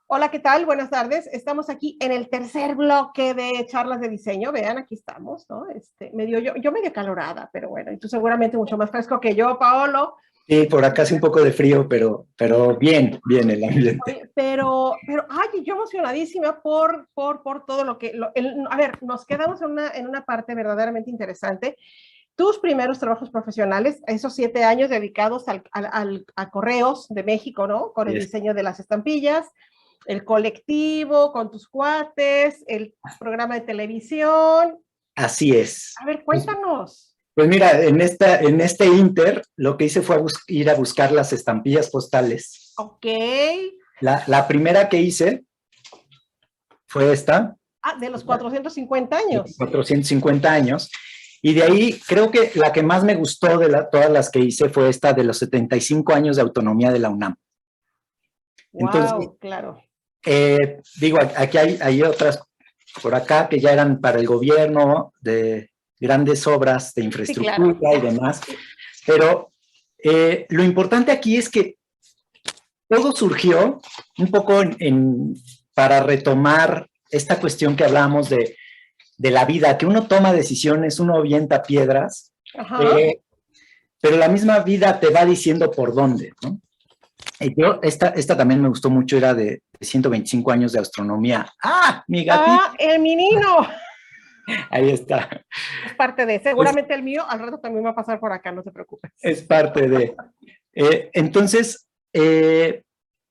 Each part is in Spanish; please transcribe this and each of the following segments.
Hola, ¿qué tal? Buenas tardes. Estamos aquí en el tercer bloque de charlas de diseño. Vean, aquí estamos, ¿no? Yo medio calorada, pero bueno, y tú seguramente mucho más fresco que yo, Paolo. Sí, por acá hace un poco de frío, pero bien, bien el ambiente. Oye, ay, yo emocionadísima por todo lo que, a ver, nos quedamos en una parte verdaderamente interesante. Tus primeros trabajos profesionales, esos 7 años dedicados a Correos de México, ¿no? Con el Yes. diseño de las estampillas, el colectivo, con tus cuates, el programa de televisión. Así es. A ver, Pues, cuéntanos. pues mira, en este inter, lo que hice fue ir a buscar las estampillas postales. Ok. La primera que hice fue esta, Ah, de los 450 de años. 450 años, y de ahí creo que la que más me gustó de todas las que hice fue esta de los 75 años de autonomía de la UNAM. Entonces, Wow, claro. digo, aquí hay otras por acá que ya eran para el gobierno de grandes obras de Sí, claro. infraestructura y demás, pero lo importante aquí es que todo surgió un poco para retomar esta cuestión que hablábamos de la vida, que uno toma decisiones, uno avienta piedras, Ajá. pero la misma vida te va diciendo por dónde, ¿no? Y esta también me gustó mucho, era de 125 años de astronomía. ¡Ah, mi gatito! Ah, el menino. Ahí está. Es parte de, Pues seguramente el mío al rato también va a pasar por acá, no te preocupes. es parte de. Entonces, te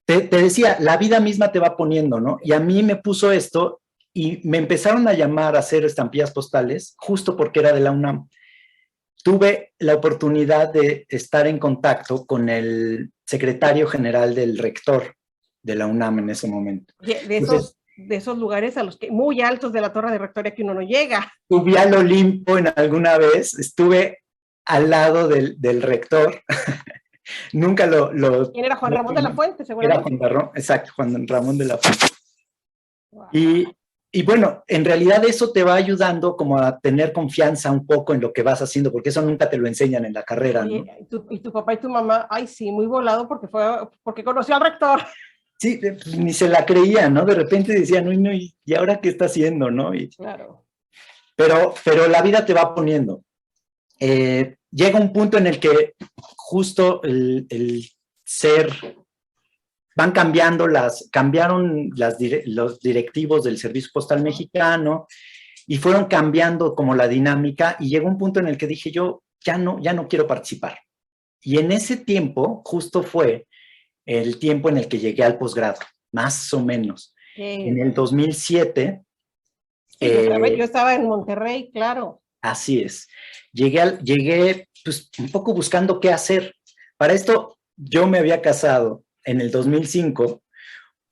decía, la vida misma te va poniendo, ¿no? Y a mí me puso esto y me empezaron a llamar a hacer estampillas postales justo porque era de la UNAM. Tuve la oportunidad de estar en contacto con el secretario general del rector de la UNAM en ese momento. Oye, Entonces, de esos lugares a los que muy altos de la torre de rectoría que uno no llega. subí al Olimpo en alguna vez, estuve al lado del rector. Nunca ¿Quién era Juan Ramón de la Fuente, era Juan seguramente? Ramón, exacto, Juan Ramón de la Fuente. Wow. Y, y bueno, en realidad eso te va ayudando como a tener confianza un poco en lo que vas haciendo, porque eso nunca te lo enseñan en la carrera, Oye, ¿no? y tu papá y tu mamá, ay, sí, muy volado porque conoció al rector. Sí, pues, ni se la creía, ¿no? De repente decían, no, no, ¿y ahora qué está haciendo, no? Claro. Pero la vida te va poniendo. Llega un punto en el que justo el ser van cambiaron los directivos del Servicio Postal Mexicano y fueron cambiando como la dinámica y llegó un punto en el que dije yo, ya no quiero participar. Y en ese tiempo justo fue el tiempo en el que llegué al posgrado, más o menos. En el 2007, Sí, yo estaba en Monterrey, claro. así es, llegué pues un poco buscando qué hacer. Para esto yo me había casado en el 2005,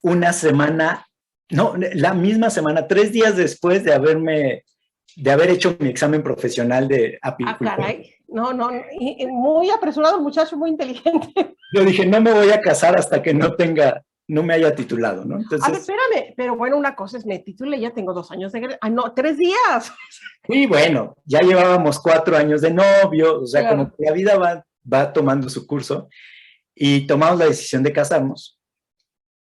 una semana, no, la misma semana, 3 días después de haber hecho mi examen profesional de Ah, apicultor. caray. No, no, y muy apresurado el muchacho, muy inteligente. Yo dije, no me voy a casar hasta que no me haya titulado, ¿no? A ver, Entonces, espérame, pero bueno, una cosa es, me titulé, ya tengo 2 años de... Ah, no, 3 días. y bueno, ya llevábamos 4 años de novio, o sea, como Claro. que la vida va tomando su curso y tomamos la decisión de casarnos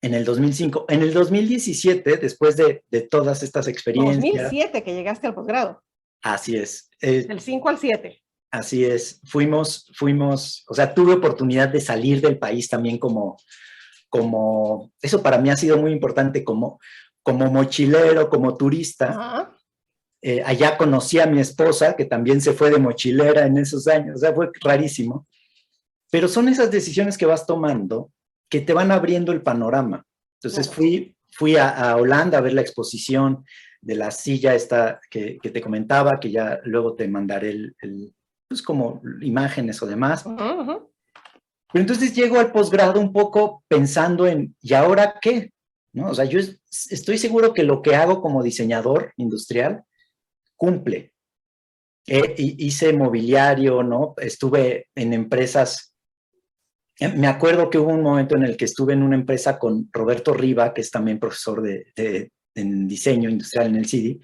en el 2005. En el 2017, después de todas estas Dos mil experiencias, siete que llegaste al posgrado, así es, del 5 al 7. así es, o sea, tuve oportunidad de salir del país también eso para mí ha sido muy importante como mochilero, como turista. Ajá. Allá conocí a mi esposa, que también se fue de mochilera en esos años, o sea, fue rarísimo. Pero son esas decisiones que vas tomando que te van abriendo el panorama. Entonces Claro. fui a Holanda a ver la exposición de la silla esta que te comentaba, que ya luego te mandaré pues como imágenes o demás. Uh-huh, uh-huh. Pero entonces llego al posgrado un poco pensando en, ¿y ahora qué? ¿No? O sea, yo estoy seguro que lo que hago como diseñador industrial cumple. Hice mobiliario, ¿no? Estuve en empresas. Me acuerdo que hubo un momento en el que estuve en una empresa con Roberto Riva, que es también profesor en diseño industrial en el CIDI,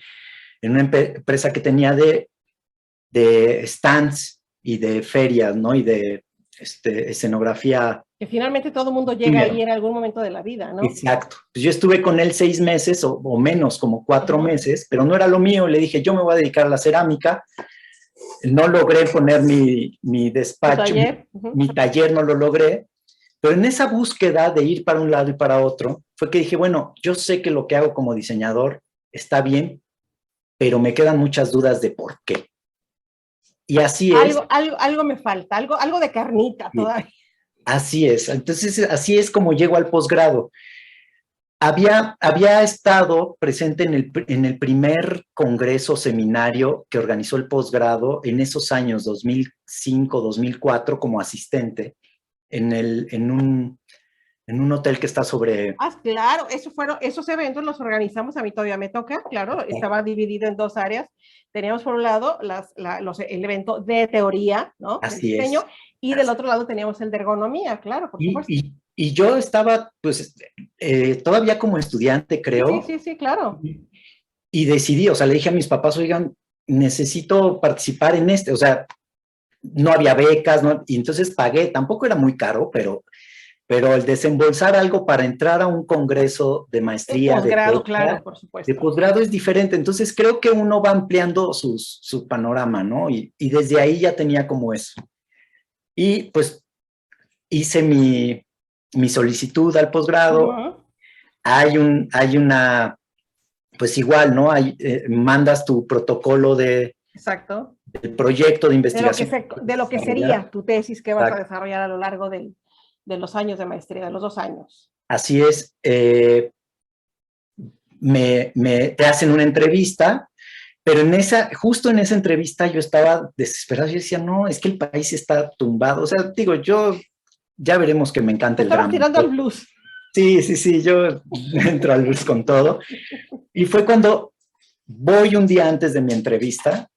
en una empresa que tenía de stands y de ferias, ¿no? Y de escenografía. Que finalmente todo el mundo llega ahí en algún momento de la vida, ¿no? Exacto. Pues yo estuve con él 6 meses o menos, como 4 meses, pero no era lo mío. Le dije, yo me voy a dedicar a la cerámica. No logré poner mi despacho, mi taller no lo logré, pero en esa búsqueda de ir para un lado y para otro, fue que dije, bueno, yo sé que lo que hago como diseñador está bien, pero me quedan muchas dudas de por qué. Y así es. Algo me falta, algo de carnita todavía. Así es. Entonces, así es como llego al posgrado. Había estado presente en el primer congreso seminario que organizó el posgrado en esos años, 2005, 2004, como asistente, en un hotel que está sobre... Claro, esos eventos los organizamos, a mí todavía me toca, claro, estaba dividido en 2 áreas. Teníamos por un lado el evento de teoría, ¿no? Así de diseño, es. Y del otro lado teníamos el de ergonomía, claro, por supuesto. Y yo estaba, pues, todavía como estudiante, creo. Sí, claro. Y decidí, o sea, le dije a mis papás, oigan, necesito participar en o sea, no había becas, ¿no? Y entonces pagué, tampoco era muy caro, pero el desembolsar algo para entrar a un congreso de maestría, de posgrado, claro, por supuesto. De posgrado es diferente, entonces creo que uno va ampliando su panorama, ¿no? Y desde ahí ya tenía como eso. Y pues hice mi solicitud al posgrado. Hay una, pues igual, ¿no? Mandas tu protocolo del proyecto de investigación. De lo que sería tu tesis que vas a desarrollar a lo largo de los años de maestría, de los 2 años. Así es. Te hacen una entrevista, pero justo en esa entrevista yo estaba desesperado. Yo decía, no, es que el país está tumbado. O sea, digo, ya veremos que me encanta el drama. Estabas tirando al blues. Sí, yo entro al blues con todo. Y fue cuando voy un día antes de mi entrevista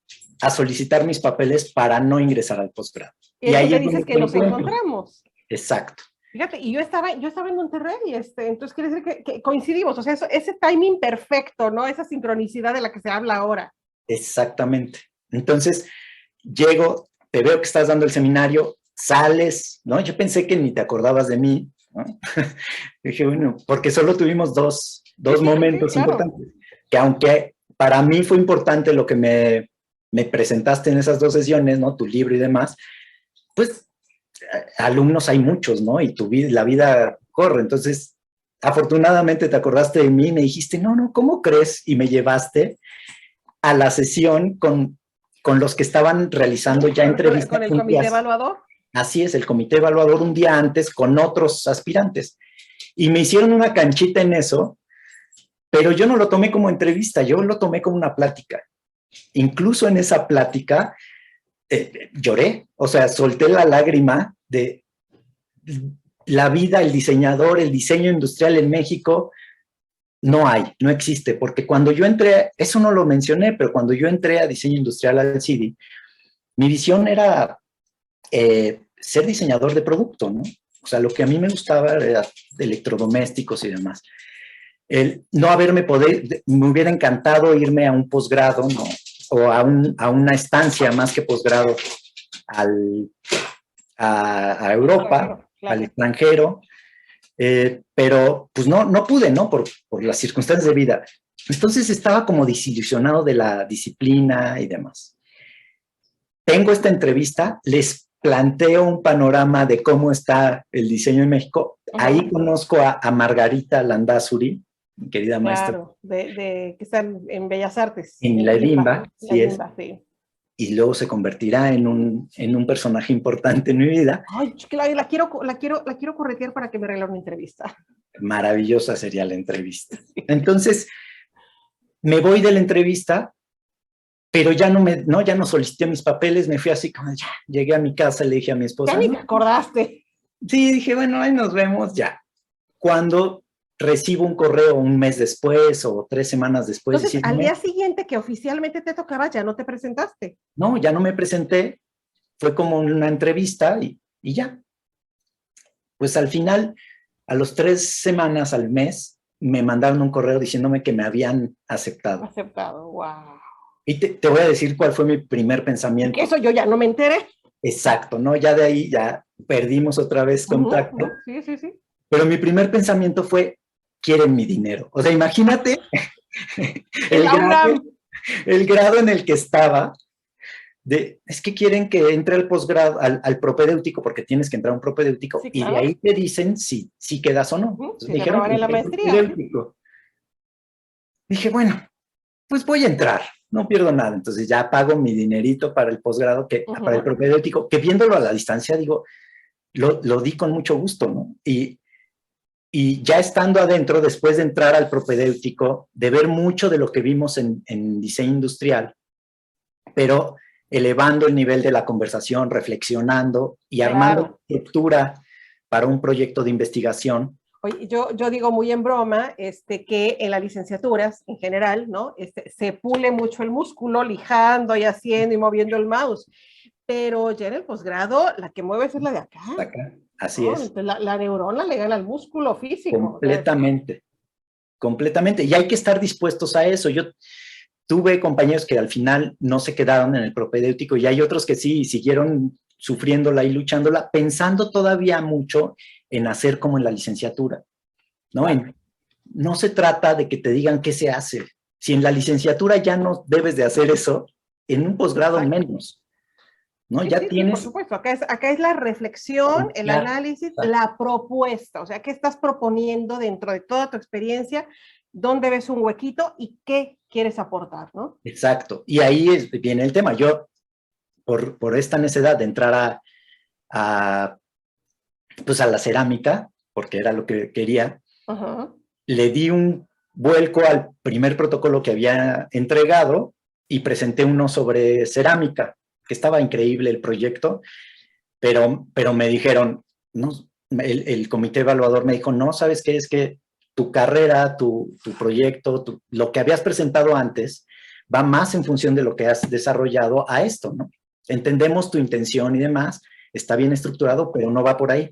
a solicitar mis papeles para no ingresar al posgrado. Y ahí dices que nos encontramos. Exacto. Fíjate, y yo estaba en Monterrey, entonces quiere decir que coincidimos, o sea, ese timing perfecto, ¿no? Esa sincronicidad de la que se habla ahora. Exactamente. Entonces, llego, te veo que estás dando el seminario, sales, ¿no? Yo pensé que ni te acordabas de mí, ¿no? Dije, bueno, porque solo tuvimos dos momentos importantes, que aunque para mí fue importante lo que me presentaste en esas 2 sesiones, ¿no? Tu libro y demás, pues alumnos hay muchos, ¿no? Y la vida corre. Entonces, afortunadamente te acordaste de mí y me dijiste, no, ¿cómo crees? Y me llevaste a la sesión con los que estaban realizando ya entrevistas. ¿Con el comité evaluador? Así es, el comité evaluador un día antes con otros aspirantes. Y me hicieron una canchita en eso, pero yo no lo tomé como entrevista, yo lo tomé como una plática. Incluso en esa plática lloré, o sea, solté la lágrima de la vida, el diseñador, el diseño industrial en México. No existe, porque cuando yo entré, eso no lo mencioné, pero cuando yo entré a diseño industrial al CIDI, mi visión era ser diseñador de producto, ¿no? O sea, lo que a mí me gustaba era de electrodomésticos y demás. Me hubiera encantado irme a un posgrado, ¿no? O a una estancia más que posgrado a Europa, claro. Al extranjero, pero pues no pude, ¿no? Por las circunstancias de vida. Entonces estaba como desilusionado de la disciplina y demás. Tengo esta entrevista, les planteo un panorama de cómo está el diseño en México. Ahí conozco a Margarita Landázuri, mi querida maestra. Claro, que están en Bellas Artes. En la Edimba, sí. Y luego se convertirá en un personaje importante en mi vida. Ay, la quiero corretear para que me regale una entrevista. Maravillosa sería la entrevista. Entonces, me voy de la entrevista, pero ya no solicité mis papeles, me fui así como, ya, llegué a mi casa, le dije a mi esposa. Ya ni te acordaste. Sí, dije, bueno, ahí nos vemos, ya. Cuando recibo un correo un mes después o 3 semanas después. Entonces, al día siguiente que oficialmente te tocaba, ya no te presentaste. No, ya no me presenté, fue como una entrevista y ya. Pues al final, a los 3 semanas, al mes, me mandaron un correo diciéndome que me habían aceptado. Aceptado, wow. Y te voy a decir cuál fue mi primer pensamiento. Eso yo ya no me enteré. Exacto, ¿no? Ya de ahí ya perdimos otra vez contacto, Sí, sí, sí. pero mi primer pensamiento fue, quieren mi dinero. O sea, imagínate En el la grado, UNAM. el grado en el que estaba. Es que quieren que entre al posgrado, al propedéutico, porque tienes que entrar a un propedéutico, Sí, y de claro. ahí te dicen si quedas o no. Entonces Si me se dijeron, aprobará en la entra al maestría. propedéutico. Dije, bueno, pues voy a entrar, no pierdo nada. Entonces ya pago mi dinerito para el posgrado, para el propedéutico, que viéndolo a la distancia, digo, lo di con mucho gusto, ¿no? Y ya estando adentro, después de entrar al propedéutico, de ver mucho de lo que vimos en diseño industrial, pero elevando el nivel de la conversación, reflexionando y armando Claro. una estructura para un proyecto de investigación. Oye, yo digo muy en broma que en las licenciaturas en general, ¿no? Se pule mucho el músculo, lijando y haciendo y moviendo el mouse, pero ya en el posgrado la que mueve es la de acá, Acá. Así ¿no? es, Entonces, la neurona le gana al músculo físico. O sea, completamente, completamente. Y hay que estar dispuestos a eso. Yo tuve compañeros que al final no se quedaron en el propedéutico y hay otros que sí siguieron sufriéndola y luchándola, pensando todavía mucho en hacer como en la licenciatura, ¿no? claro. No se trata de que te digan qué se hace. Si en la licenciatura ya no debes de hacer eso, en un posgrado Exacto. menos, ¿no? Sí, Ya sí, sí, por tienes... supuesto. Acá es la reflexión, el Ya, análisis, la propuesta. O sea, ¿qué estás proponiendo dentro de toda tu experiencia? ¿Dónde ves un huequito y qué quieres aportar, ¿no? exacto. Y ahí viene el tema. Yo, por esta necesidad de entrar a, pues a la cerámica, porque era lo que quería, le di un vuelco al primer protocolo que había entregado y presenté uno sobre cerámica, que estaba increíble el proyecto, pero me dijeron, no, el comité evaluador me dijo, no, ¿sabes qué? Es que tu carrera, tu proyecto, lo que habías presentado antes, va más en función de lo que has desarrollado a esto, ¿no? Entendemos tu intención y demás, está bien estructurado, pero no va por ahí.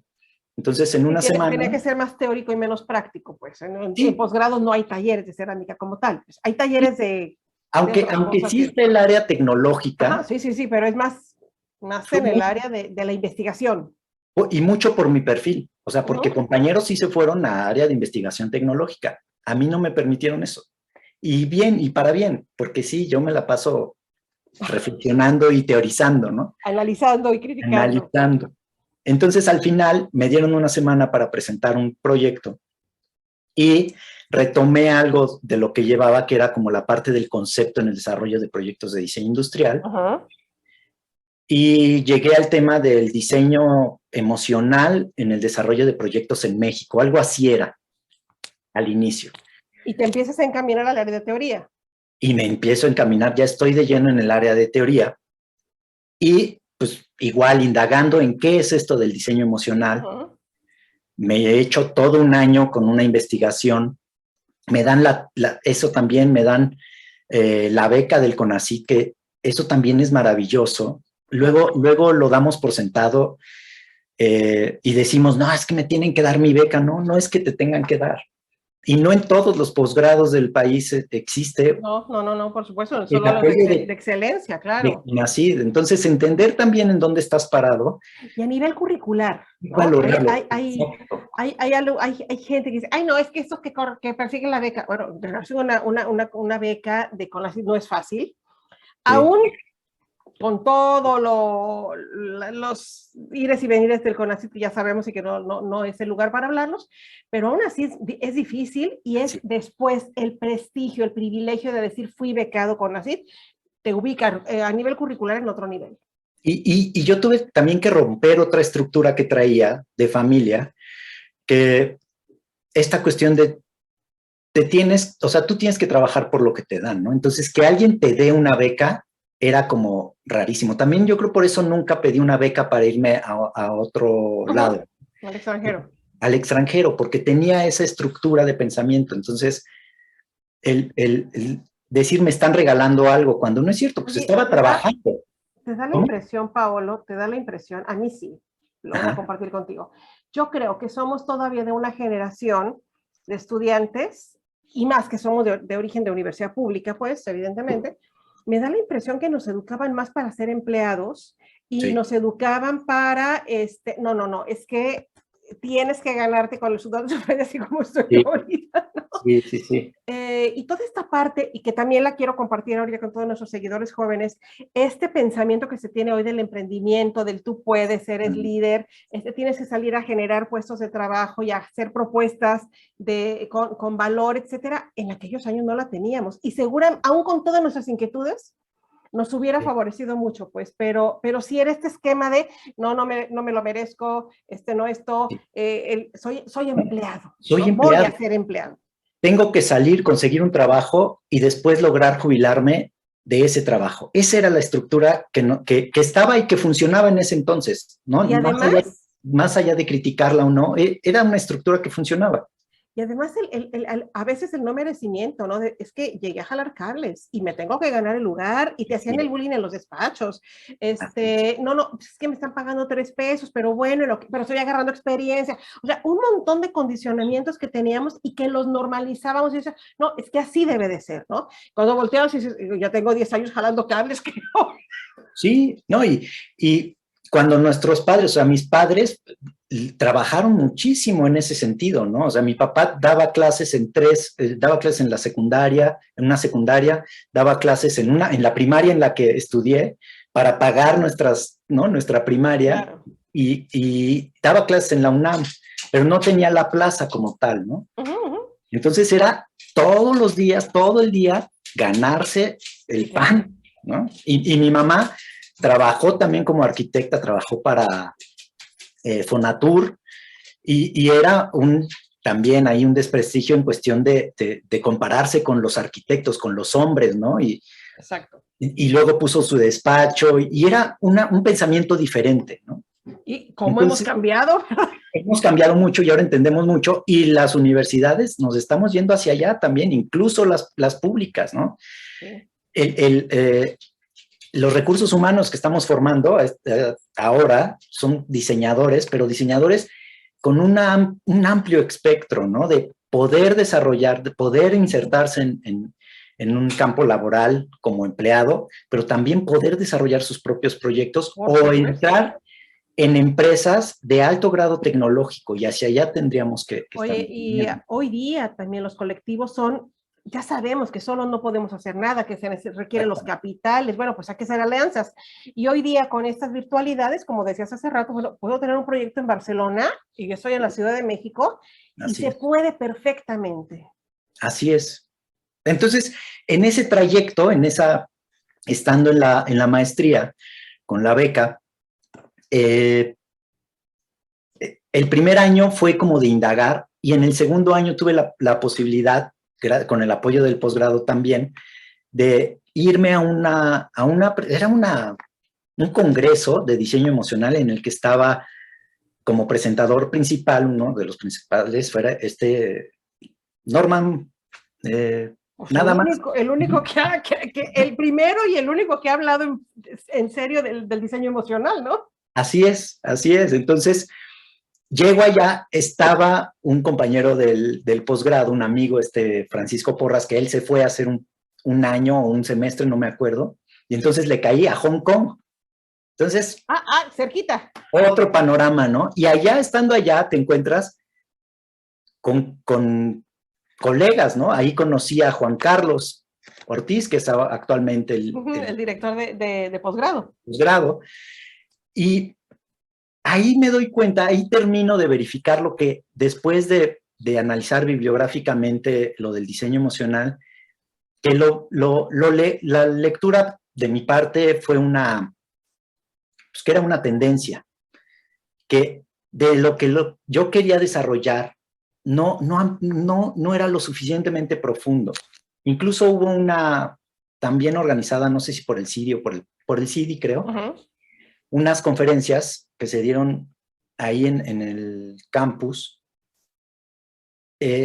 Entonces, en Sí, una tenía que semana, ser más teórico y menos práctico, pues. En sí, posgrados no hay talleres de cerámica como tal. Pues, hay sí, talleres de otras aunque cosas sí que... está el área Ajá, tecnológica, sí, sí, sí, pero es más fue en el área de la investigación. y mucho por mi perfil, o sea, porque Ujú. compañeros sí se fueron a área de investigación tecnológica. A mí no me permitieron eso. Y bien, y para bien, porque sí, yo me la paso reflexionando y teorizando, ¿no? Analizando y criticando. Analizando. Entonces, al final, me dieron una semana para presentar un proyecto y retomé algo de lo que llevaba, que era como la parte del concepto en el desarrollo de proyectos de diseño industrial, Ajá. y llegué al tema del diseño emocional en el desarrollo de proyectos en México. Algo así era al inicio. Y te empiezas a encaminar al área de teoría. Y me empiezo a encaminar, ya estoy de lleno en el área de teoría y pues igual indagando en qué es esto del diseño emocional. Ajá. Me he hecho todo un año con una investigación. Me dan eso también, me dan la beca del CONACYT, que eso también es maravilloso. Luego lo damos por sentado y decimos, no, es que me tienen que dar mi beca. No, no es que te tengan que dar. Y no en todos los posgrados del país existe No, no, no, no, por supuesto, el solo los apoyo de excelencia, claro. CONACYT. Entonces, entender también en dónde estás parado Y a nivel curricular, y ¿no? valorarlo. Hay gente que dice, ay, no, es que estos que persiguen la beca, bueno, ganarse una beca de CONACYT no es fácil, Sí, aún con todo los ires y venires del CONACYT que ya sabemos y que no es el lugar para hablarlos, pero aún así es difícil y es sí. después el prestigio, el privilegio de decir fui becado CONACYT, te ubican a nivel curricular en otro nivel. Y yo tuve también que romper otra estructura que traía de familia, que esta cuestión de o sea, tú tienes que trabajar por lo que te dan, ¿no? Entonces, que alguien te dé una beca era como rarísimo. También yo creo por eso nunca pedí una beca para irme a otro lado, Al extranjero. al extranjero, porque tenía esa estructura de pensamiento. Entonces, el decir me están regalando algo cuando no es cierto, pues Oye, estaba trabajando. te da la ¿Cómo? impresión, Paolo, te da la impresión, a mí sí, lo voy a Ajá. compartir contigo. Yo creo que somos todavía de una generación de estudiantes, y más que somos de origen de universidad pública, pues, evidentemente, me da la impresión que nos educaban más para ser empleados y nos educaban para, no, es que tienes que ganarte con el sudor de tu frente, así como estoy ahorita, ¿no? Sí. Y toda esta parte, y que también la quiero compartir ahorita con todos nuestros seguidores jóvenes, este pensamiento que se tiene hoy del emprendimiento, del tú puedes, eres líder, tienes que salir a generar puestos de trabajo y a hacer propuestas con valor, etcétera, en aquellos años no la teníamos. Y seguramente, aún con todas nuestras inquietudes, nos hubiera favorecido mucho, pues, pero si era este esquema de, no me lo merezco, soy empleado, soy empleado. Voy a ser empleado. Tengo que salir, conseguir un trabajo y después lograr jubilarme de ese trabajo. Esa era la estructura que estaba y que funcionaba en ese entonces, ¿no? Y además, más allá de criticarla o no, era una estructura que funcionaba. Y además a veces el no merecimiento, ¿no? Es que llegué a jalar cables y me tengo que ganar el lugar y te hacían el bullying en los despachos. No, es que me están pagando 3 pesos, pero bueno, pero estoy agarrando experiencia. O sea, un montón de condicionamientos que teníamos y que los normalizábamos y decían, no, es que así debe de ser, ¿no? Cuando volteamos y dices, ya tengo 10 años jalando cables, creo. Sí, no, y cuando nuestros padres, o sea, mis padres trabajaron muchísimo en ese sentido, ¿no? O sea, mi papá daba clases daba clases en la secundaria, en una secundaria, daba clases en la primaria en la que estudié para pagar nuestra primaria, claro. y daba clases en la UNAM, pero no tenía la plaza como tal, ¿no? Entonces era todos los días, todo el día, ganarse el pan, ¿no? Y mi mamá trabajó también como arquitecta, trabajó para Fonatur, y era también hay un desprestigio en cuestión de compararse con los arquitectos, con los hombres, ¿no? Exacto. Y luego puso su despacho, y era un pensamiento diferente, ¿no? ¿Y cómo hemos cambiado? Hemos cambiado mucho y ahora entendemos mucho, y las universidades nos estamos yendo hacia allá también, incluso las públicas, ¿no? Sí. Los recursos humanos que estamos formando ahora son diseñadores, pero diseñadores con un amplio espectro, ¿no? De poder desarrollar, de poder insertarse en un campo laboral como empleado, pero también poder desarrollar sus propios proyectos o entrar en empresas de alto grado tecnológico, y hacia allá tendríamos que Oye, y hoy día también los colectivos ya sabemos que solo no podemos hacer nada, que se requieren los capitales, bueno, pues hay que hacer alianzas. Y hoy día con estas virtualidades, como decías hace rato, bueno, puedo tener un proyecto en Barcelona y yo estoy en la Ciudad de México y se puede perfectamente. Así es. Entonces, en ese trayecto, estando en la maestría con la beca, el primer año fue como de indagar, y en el segundo año tuve la posibilidad, con el apoyo del posgrado también, de irme era un congreso de diseño emocional en el que estaba como presentador principal, uno de los principales fuera Norman, nada más. El primero y el único que ha hablado en serio del diseño emocional, ¿no? Así es. Entonces, llego allá, estaba un compañero del posgrado, un amigo, Francisco Porras, que él se fue a hacer un año o un semestre, no me acuerdo, y entonces le caí a Hong Kong. Entonces, cerquita. Otro panorama, ¿no? Y estando allá, te encuentras con colegas, ¿no? Ahí conocí a Juan Carlos Ortiz, que es actualmente el director de posgrado. Y ahí me doy cuenta, ahí termino de verificar lo que, después de analizar bibliográficamente lo del diseño emocional, que la lectura de mi parte fue que era una tendencia, que de lo que yo quería desarrollar no era lo suficientemente profundo. Incluso hubo una también organizada, no sé si por el CIDI o por el CIDI, creo, unas conferencias que se dieron ahí en el campus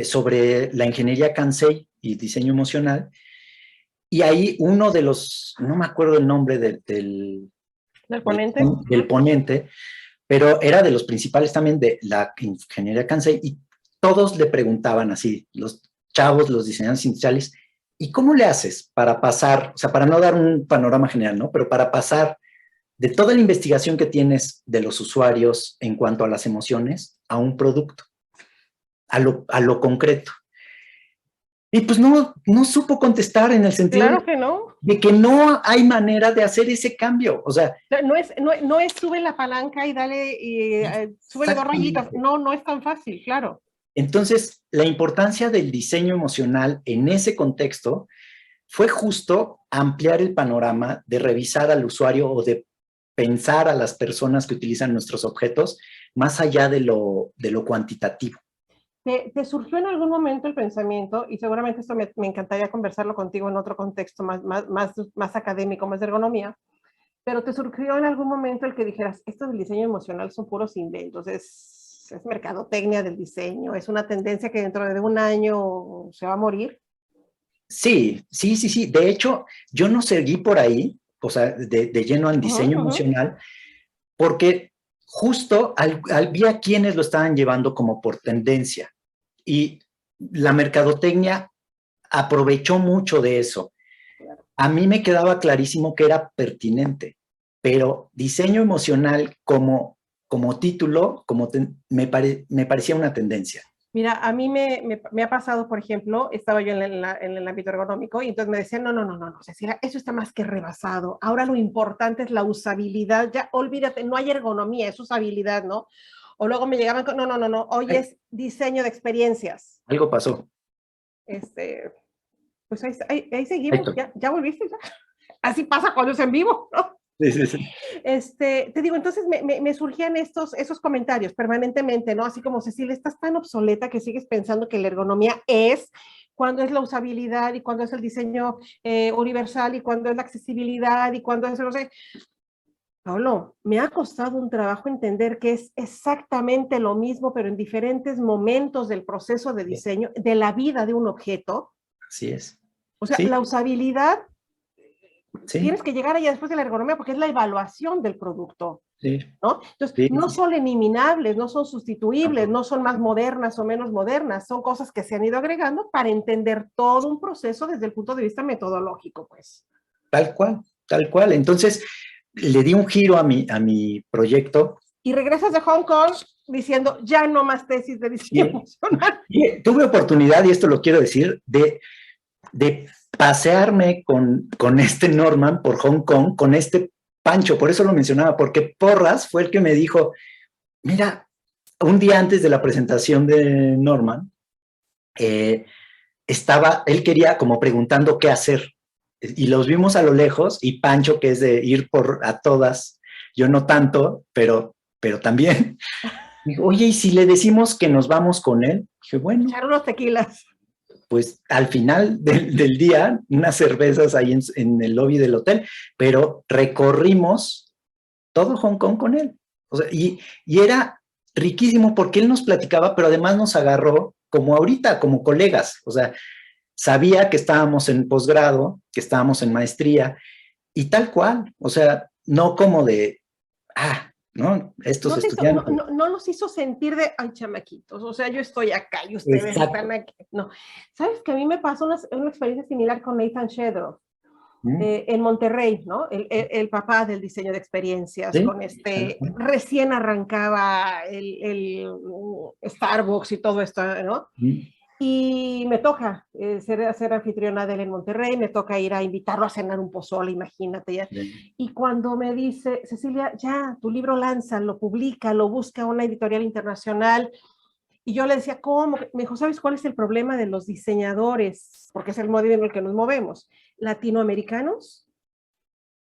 sobre la ingeniería Kansei y diseño emocional, y ahí uno de no me acuerdo el nombre del ponente, pero era de los principales también de la ingeniería Kansei, y todos le preguntaban así, los chavos, los diseñadores industriales, ¿y cómo le haces para pasar, o sea, para no dar un panorama general, ¿no? Pero para pasar de toda la investigación que tienes de los usuarios en cuanto a las emociones a un producto, a lo concreto. Y pues no supo contestar en el sentido Claro que no. de que no hay manera de hacer ese cambio. O sea, No es sube la palanca y dale, súbele 2 rayitas. No, no es tan fácil, claro. Entonces, la importancia del diseño emocional en ese contexto fue justo ampliar el panorama de revisar al usuario o de pensar a las personas que utilizan nuestros objetos más allá de lo cuantitativo. ¿Te surgió en algún momento el pensamiento, y seguramente esto me encantaría conversarlo contigo en otro contexto más académico, más de ergonomía, pero te surgió en algún momento el que dijeras, esto del diseño emocional son puros inventos, es mercadotecnia del diseño, es una tendencia que dentro de un año se va a morir? Sí. De hecho, yo no seguí por ahí, o sea, de lleno al diseño emocional, porque justo vi a quienes lo estaban llevando como por tendencia. Y la mercadotecnia aprovechó mucho de eso. A mí me quedaba clarísimo que era pertinente, pero diseño emocional como título, me parecía una tendencia. Mira, a mí me ha pasado, por ejemplo, estaba yo en el ámbito ergonómico y entonces me decían, no, Cecilia, eso está más que rebasado. Ahora lo importante es la usabilidad. Ya olvídate, no hay ergonomía, es usabilidad, ¿no? O luego me llegaban con, no, hoy es diseño de experiencias. Algo pasó. Pues ahí seguimos, ya volviste, ya. Así pasa cuando es en vivo, ¿no? Sí. Te digo, entonces me surgían esos comentarios permanentemente, ¿no? Así como, Cecilia, estás tan obsoleta que sigues pensando que la ergonomía es cuando es la usabilidad y cuando es el diseño universal y cuando es la accesibilidad y cuando es, no sé. Pablo, me ha costado un trabajo entender que es exactamente lo mismo, pero en diferentes momentos del proceso de diseño, de la vida de un objeto. Así es. O sea, la usabilidad, tienes que llegar allá después de la ergonomía porque es la evaluación del producto, ¿no? Entonces, no son eliminables, no son sustituibles, no son más modernas o menos modernas, son cosas que se han ido agregando para entender todo un proceso desde el punto de vista metodológico, pues. Tal cual. Entonces, le di un giro a mi proyecto. Y regresas de Hong Kong diciendo, ya no más tesis de diseño emocional. Tuve oportunidad, y esto lo quiero decir, de pasearme con este Norman por Hong Kong, con este Pancho, por eso lo mencionaba, porque Porras fue el que me dijo, mira, un día antes de la presentación de Norman, él quería como preguntando qué hacer, y los vimos a lo lejos, y Pancho, que es de ir a todas, yo no tanto, pero también, dijo, oye, ¿y si le decimos que nos vamos con él? Dije, bueno. Echar unos tequilas. Pues al final del día, unas cervezas ahí en el lobby del hotel, pero recorrimos todo Hong Kong con él. O sea, y era riquísimo porque él nos platicaba, pero además nos agarró como ahorita, como colegas. O sea, sabía que estábamos en posgrado, que estábamos en maestría, y tal cual. O sea, no como de, ¿no? Estos estudiantes. No los hizo sentir de, ay, chamaquitos, o sea, yo estoy acá y ustedes están aquí. No. ¿Sabes que a mí me pasó una experiencia similar con Nathan Shedroff? En Monterrey, ¿no? El papá del diseño de experiencias, con recién arrancaba el Starbucks y todo esto, ¿no? Y me toca ser anfitriona de él en Monterrey, me toca ir a invitarlo a cenar un pozole, imagínate ya. Y cuando me dice, Cecilia, ya, tu libro lánzalo, lo busca una editorial internacional. Y yo le decía, ¿cómo? Me dijo, ¿sabes cuál es el problema de los diseñadores? Porque es el modo en el que nos movemos. Latinoamericanos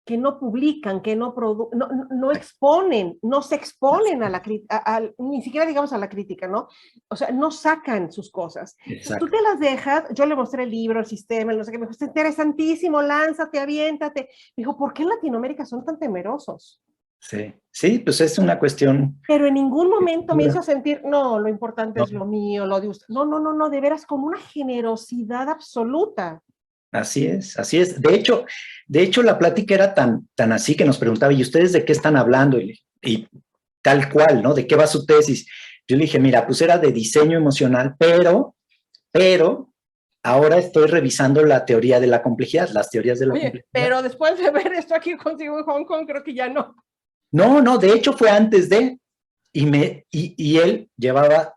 que no publican, que no exponen, no se exponen a la crítica, ni siquiera digamos a la crítica, ¿no? O sea, no sacan sus cosas. Entonces, tú te las dejas, yo le mostré el libro, el sistema, no sé qué, me dijo, está interesantísimo, lánzate, aviéntate. Me dijo, ¿por qué en Latinoamérica son tan temerosos? Sí, pues es una cuestión. Pero en ningún momento me hizo sentir, no, lo importante es lo mío, lo de usted. No, de veras, con una generosidad absoluta. Así es. De hecho, la plática era tan así que nos preguntaba, ¿y ustedes de qué están hablando? Y tal cual, ¿no? ¿De qué va su tesis? Yo le dije, mira, pues era de diseño emocional, pero ahora estoy revisando la teoría de la complejidad, las teorías de la complejidad. Pero después de ver esto aquí contigo en Hong Kong, creo que ya no. No, de hecho fue antes de, y él llevaba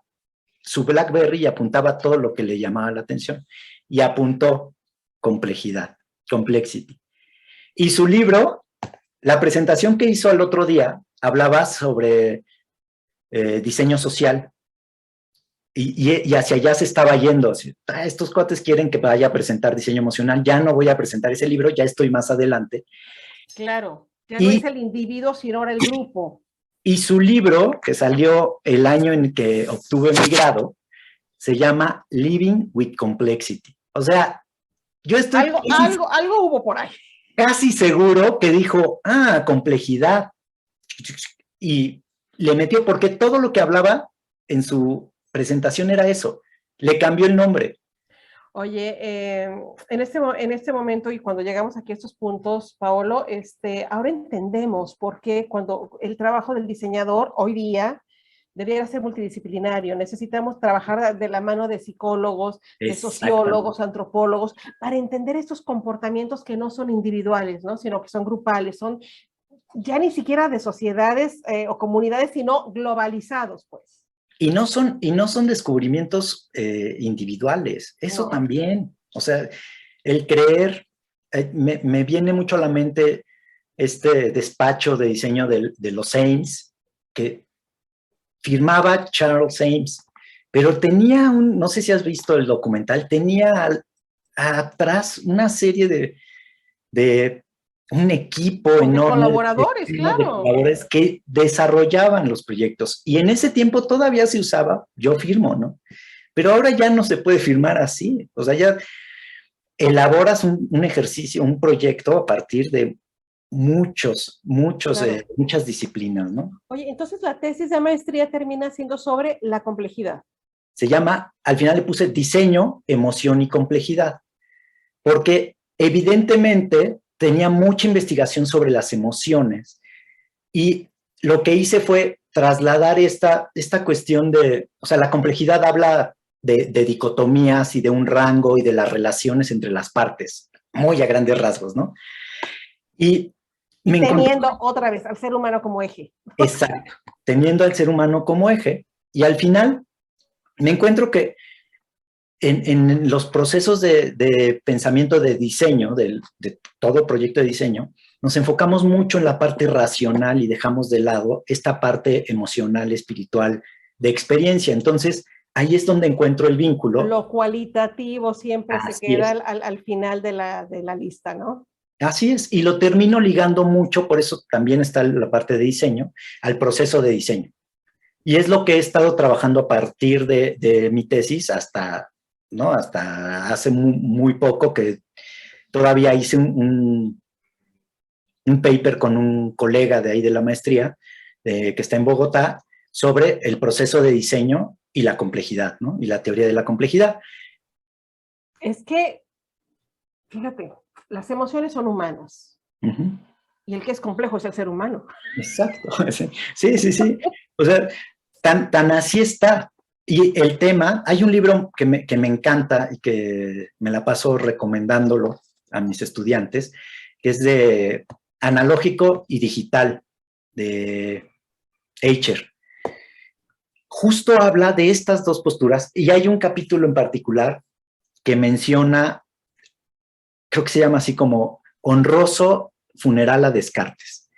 su BlackBerry y apuntaba todo lo que le llamaba la atención, y apuntó complejidad, complexity. Y su libro, la presentación que hizo el otro día, hablaba sobre diseño social, y hacia allá se estaba yendo. Así, estos cuates quieren que vaya a presentar diseño emocional, ya no voy a presentar ese libro, ya estoy más adelante. Claro, ya no es el individuo, sino ahora el grupo. Y su libro, que salió el año en que obtuve mi grado, se llama Living with Complexity. O sea, yo estoy... Algo hubo por ahí. Casi seguro que dijo, complejidad. Y le metió, porque todo lo que hablaba en su presentación era eso. Le cambió el nombre. Oye, en este momento y cuando llegamos aquí a estos puntos, Paolo, ahora entendemos por qué cuando el trabajo del diseñador hoy día debería ser multidisciplinario. Necesitamos trabajar de la mano de psicólogos, de sociólogos, antropólogos, para entender estos comportamientos que no son individuales, ¿no? Sino que son grupales, son ya ni siquiera de sociedades o comunidades, sino globalizados, pues. Y no son descubrimientos individuales, eso no. También, o sea, el creer, me viene mucho a la mente este despacho de diseño de los Ames, que firmaba Charles Ames, pero tenía no sé si has visto el documental, tenía atrás una serie de un equipo enorme colaboradores, claro. de colaboradores que desarrollaban los proyectos. Y en ese tiempo todavía se usaba, yo firmo, ¿no? Pero ahora ya no se puede firmar así. O sea, ya elaboras un ejercicio, un proyecto a partir de muchas disciplinas, ¿no? Oye, entonces la tesis de maestría termina siendo sobre la complejidad. Se llama, al final le puse diseño, emoción y complejidad, porque evidentemente tenía mucha investigación sobre las emociones y lo que hice fue trasladar esta cuestión de, o sea, la complejidad habla de dicotomías y de un rango y de las relaciones entre las partes, muy a grandes rasgos, ¿no? Y teniendo otra vez al ser humano como eje. Exacto, teniendo al ser humano como eje, y al final me encuentro que en los procesos de pensamiento de diseño, de todo proyecto de diseño, nos enfocamos mucho en la parte racional y dejamos de lado esta parte emocional, espiritual, de experiencia. Entonces, ahí es donde encuentro el vínculo. Lo cualitativo siempre se queda al final de la lista, ¿no? Así es, y lo termino ligando mucho, por eso también está la parte de diseño, al proceso de diseño. Y es lo que he estado trabajando a partir de mi tesis hasta hace muy poco, que todavía hice un paper con un colega de ahí de la maestría, que está en Bogotá, sobre el proceso de diseño y la complejidad, ¿no? Y la teoría de la complejidad. Es que, fíjate, las emociones son humanas. Uh-huh. Y el que es complejo es el ser humano. Exacto. Sí. O sea, tan así está. Y el tema, hay un libro que me encanta y que me la paso recomendándolo a mis estudiantes, que es de Analógico y Digital, de Eicher. Justo habla de estas dos posturas, y hay un capítulo en particular que menciona, creo que se llama así como honroso funeral a Descartes,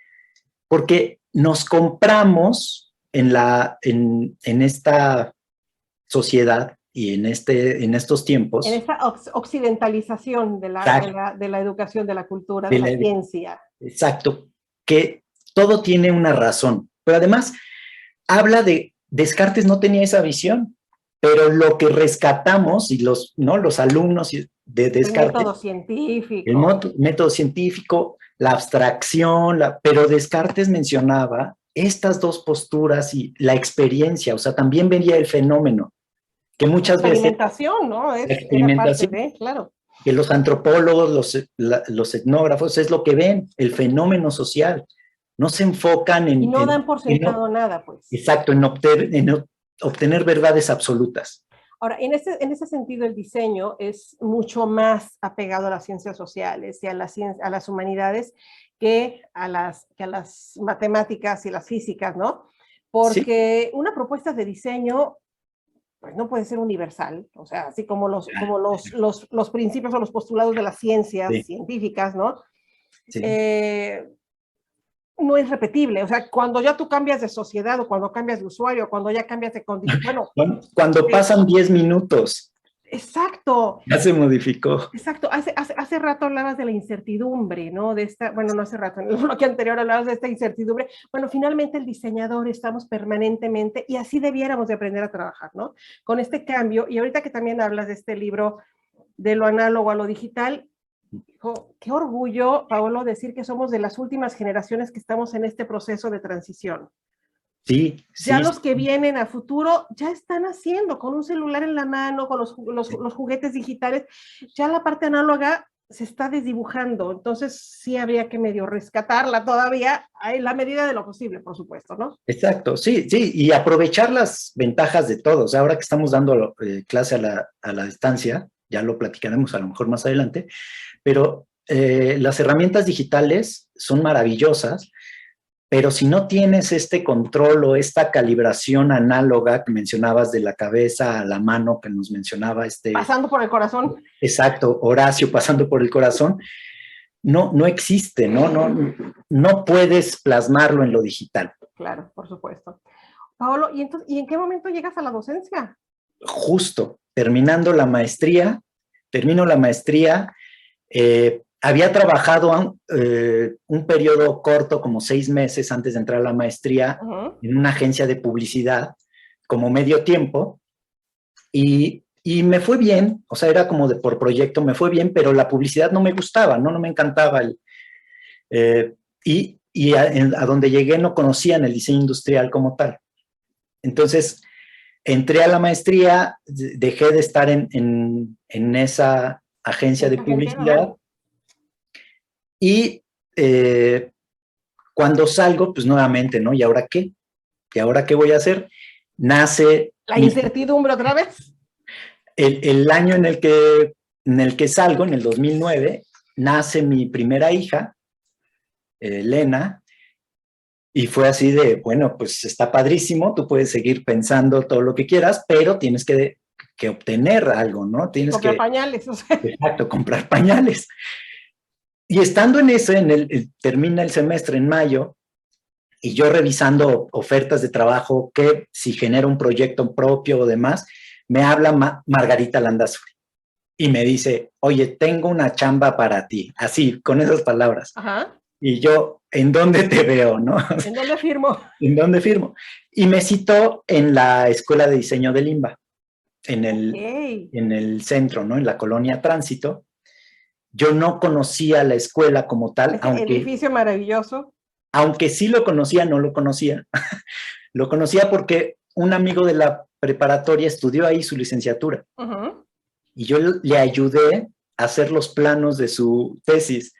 porque nos compramos en esta sociedad y en estos tiempos. En esta occidentalización de la educación, de la cultura, de la ciencia. Exacto, que todo tiene una razón, pero además habla de Descartes no tenía esa visión, pero lo que rescatamos y los alumnos de Descartes. El método científico. El método científico, la abstracción, pero Descartes mencionaba estas dos posturas y la experiencia, o sea, también venía el fenómeno, que muchas veces... Experimentación, ¿no? La experimentación, claro. Que los antropólogos, los etnógrafos, es lo que ven, el fenómeno social. No se enfocan en... Y no dan por sentado nada, pues. Exacto, en obtener verdades absolutas. Ahora, en ese sentido, el diseño es mucho más apegado a las ciencias sociales y a las humanidades que a las matemáticas y las físicas, ¿no? Sí, Porque una propuesta de diseño pues no puede ser universal, o sea, así como los principios o los postulados de las ciencias sí, científicas, ¿no? sí. Eh, no es repetible, o sea, cuando ya tú cambias de sociedad o cuando cambias de usuario, cuando ya cambias de condición, bueno, Cuando pasan 10 minutos, exacto, ya se modificó. exacto. Hace rato hablabas de la incertidumbre, ¿no? De esta, bueno, no hace rato, en el bloque anterior hablabas de esta incertidumbre. Bueno, finalmente el diseñador estamos permanentemente y así debiéramos de aprender a trabajar, ¿no? Con este cambio, y ahorita que también hablas de este libro de lo análogo a lo digital, qué orgullo, Paolo, decir que somos de las últimas generaciones que estamos en este proceso de transición. Sí, Ya sí, los que vienen a futuro ya están haciendo con un celular en la mano, con los juguetes digitales, ya la parte análoga se está desdibujando, entonces sí habría que medio rescatarla todavía en la medida de lo posible, por supuesto, ¿no? exacto, sí, sí, y aprovechar las ventajas de todos. Ahora que estamos dando clase a la distancia, ya lo platicaremos a lo mejor más adelante, pero las herramientas digitales son maravillosas, pero si no tienes este control o esta calibración análoga que mencionabas de la cabeza a la mano que nos mencionaba Pasando por el corazón. exacto, Horacio pasando por el corazón, no existe, no puedes plasmarlo en lo digital. Claro, por supuesto. Paolo, ¿y en qué momento llegas a la docencia? Justo, termino la maestría, había trabajado un periodo corto, como 6 meses antes de entrar a la maestría, en una agencia de publicidad, como medio tiempo, y me fue bien, o sea, era como por proyecto, me fue bien, pero la publicidad no me gustaba, no me encantaba. A donde llegué no conocían el diseño industrial como tal. Entonces, entré a la maestría, dejé de estar en esa agencia de publicidad y cuando salgo, pues nuevamente, ¿no? ¿Y ahora qué? ¿Y ahora qué voy a hacer? Nace la incertidumbre otra vez. El año en el que salgo, en el 2009, nace mi primera hija, Elena, y fue así de, bueno, pues está padrísimo, tú puedes seguir pensando todo lo que quieras, pero tienes que obtener algo, ¿no? Tienes comprar que, pañales. O sea. exacto, comprar pañales. Y estando en ese, termina el semestre en mayo, y yo revisando ofertas de trabajo, que si genera un proyecto propio o demás, me habla Margarita Landazuri y me dice, oye, tengo una chamba para ti, así, con esas palabras. Ajá. Y yo, ¿en dónde te veo, no? ¿En dónde firmo? ¿En dónde firmo? Y me citó en la Escuela de Diseño de Limba, en el centro, ¿no? En la colonia Tránsito. Yo no conocía la escuela como tal, Ese edificio maravilloso. Aunque sí lo conocía, no lo conocía. Lo conocía porque un amigo de la preparatoria estudió ahí su licenciatura. Y yo le ayudé a hacer los planos de su tesis.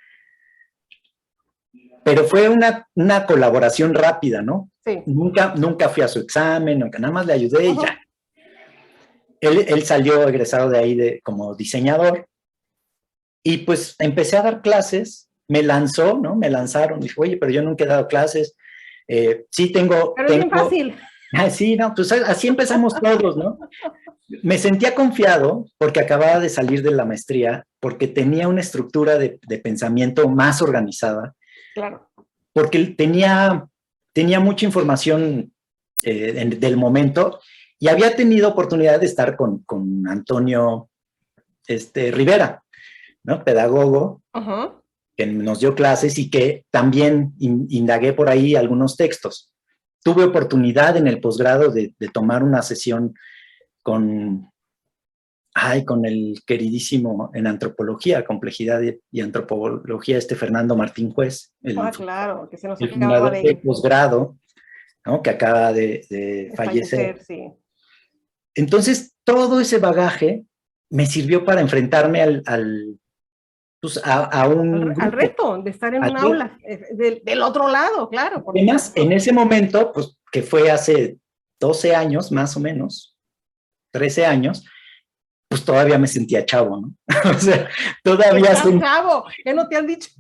Pero fue una colaboración rápida, ¿no? Sí. Nunca fui a su examen, nada más le ayudé y ya. Él salió egresado de ahí como diseñador y pues empecé a dar clases, me lanzó, ¿no? Me lanzaron, dije, oye, pero yo nunca he dado clases, sí tengo... Pero es bien fácil. Sí, no, pues así empezamos todos, ¿no? Me sentía confiado porque acababa de salir de la maestría, porque tenía una estructura de pensamiento más organizada. Claro. Porque tenía mucha información del momento y había tenido oportunidad de estar con Antonio Rivera, ¿no? Pedagogo, que nos dio clases y que también indagué por ahí algunos textos. Tuve oportunidad en el posgrado de tomar una sesión con el queridísimo en antropología, complejidad y antropología, Fernando Martín Juez, claro, que se nos el acababa fundador de posgrado, ¿no? Que acaba de fallecer. Sí. Entonces, todo ese bagaje me sirvió para enfrentarme a un grupo. Al reto de estar en un aula, del otro lado, claro. Además, en ese momento, pues que fue hace 12 años, más o menos, 13 años, pues todavía me sentía chavo, ¿no? O sea, todavía, chavo, ¿qué no te han dicho?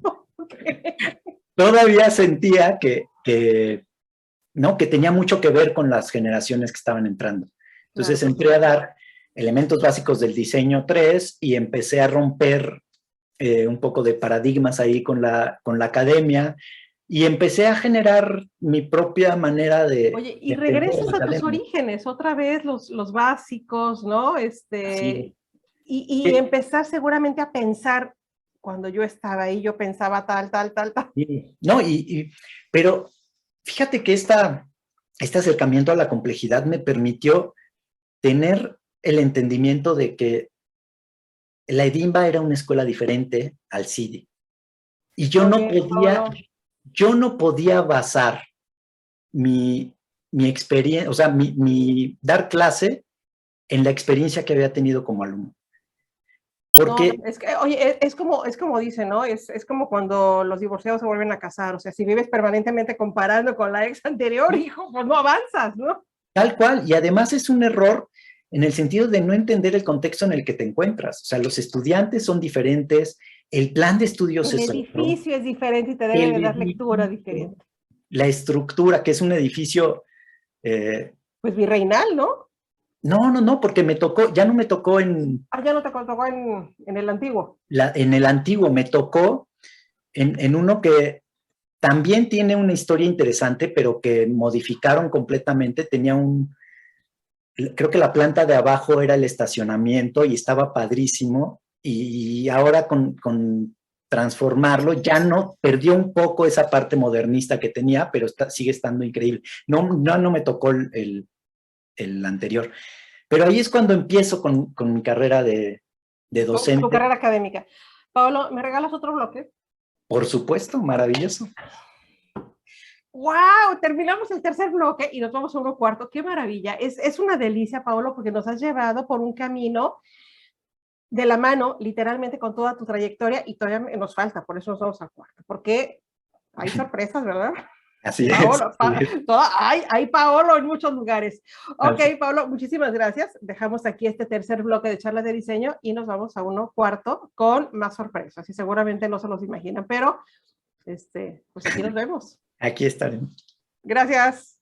Todavía sentía ¿no? Que tenía mucho que ver con las generaciones que estaban entrando. Entonces entré a dar elementos básicos del diseño 3 y empecé a romper un poco de paradigmas ahí con la academia y empecé a generar mi propia manera de... Oye, y regresas a tus orígenes, otra vez los básicos, ¿no? Sí. Y empezar seguramente a pensar, cuando yo estaba ahí, yo pensaba tal. Sí. No, pero fíjate que este acercamiento a la complejidad me permitió tener el entendimiento de que la EDIMBA era una escuela diferente al CIDI. Y yo no podía basar mi experiencia, o sea, mi dar clase en la experiencia que había tenido como alumno. Porque... No, es que, oye, es como dicen, ¿no? Es como cuando los divorciados se vuelven a casar, o sea, si vives permanentemente comparando con la ex anterior, hijo, pues no avanzas, ¿no? Tal cual, y además es un error en el sentido de no entender el contexto en el que te encuentras. O sea, los estudiantes son diferentes, el plan de estudios es otro. El edificio es diferente y te debe de dar lectura diferente. La estructura, que es un edificio... pues virreinal, ¿no? No, porque me tocó, ya no me tocó en... ya no te tocó en el antiguo. En el antiguo, me tocó en uno que también tiene una historia interesante, pero que modificaron completamente. Tenía creo que la planta de abajo era el estacionamiento y estaba padrísimo. Y ahora con transformarlo, ya no, perdió un poco esa parte modernista que tenía, pero sigue estando increíble. No me tocó el anterior. Pero ahí es cuando empiezo con mi carrera de docente. Tu carrera académica. Pablo, ¿me regalas otro bloque? Por supuesto, maravilloso. ¡Wow! Terminamos el tercer bloque y nos vamos a uno cuarto. ¡Qué maravilla! Es una delicia, Pablo, porque nos has llevado por un camino de la mano, literalmente, con toda tu trayectoria y todavía nos falta, por eso nos vamos al cuarto, porque hay sorpresas, ¿verdad? Así Paolo, es. hay Paolo en muchos lugares. Ok, Pablo, muchísimas gracias. Dejamos aquí este tercer bloque de charlas de diseño y nos vamos a uno cuarto con más sorpresas y seguramente no se los imaginan, pero pues aquí nos vemos. Aquí estaremos. Gracias.